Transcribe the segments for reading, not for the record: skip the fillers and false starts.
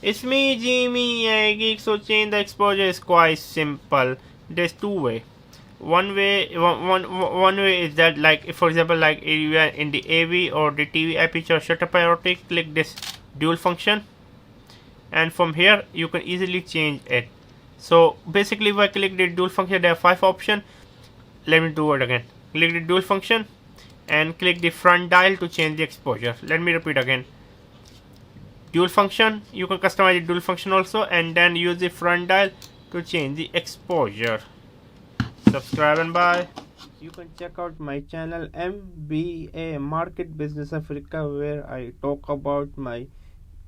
It's me, Jimmy, a geek. So change the exposure is quite simple. There's two way. One way is that, like, if for example, like if you are in the AV or the TV aperture shutter priority, click this dual function, and from here you can easily change it. So basically, if I click the dual function, there are 5 options. Let me do it again. Click the dual function and click the front dial to change the exposure. Let me repeat again. Dual function, you can customize the dual function also, and then use the front dial to change the exposure. Subscribe and bye. You can check out my channel MBA Market Business Africa, where I talk about my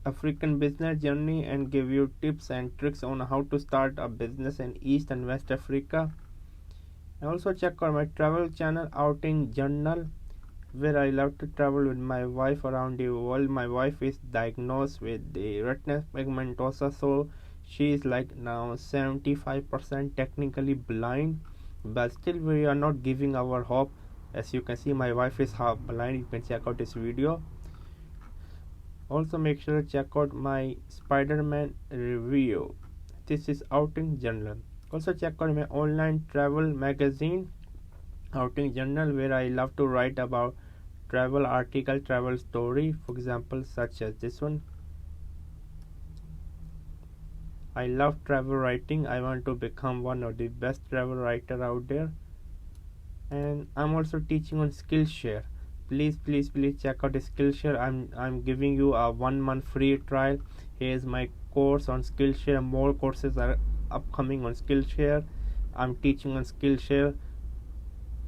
African business journey and give you tips and tricks on how to start a business in East and West Africa. And also check out my travel channel Outing Journal, where I love to travel with my wife around the world. My wife is diagnosed with the retinal pigmentosa, so she is like now 75% technically blind, but still we are not giving our hope. As you can see, my wife is half blind. You can check out this video. Also make sure to check out my Spider-Man review. This is Outing Journal. Also check out my online travel magazine Outing Journal, where I love to write about travel article, travel story, for example such as this one. I love travel writing. I want to become one of the best travel writer out there. And I'm also teaching on Skillshare. Please check out Skillshare. I'm giving you a 1 month free trial. Here's my course on Skillshare. More courses are upcoming on Skillshare. I'm teaching on Skillshare.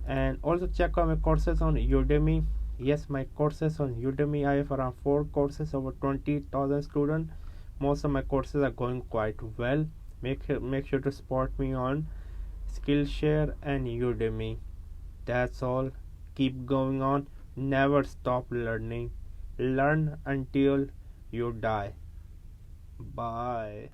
And also check out my courses on Udemy. Yes, my courses on Udemy, I have around 4 courses, over 20,000 students. Most of my courses are going quite well. Make sure to support me on Skillshare and Udemy. That's all. Keep going on. Never stop learning. Learn until you die. Bye.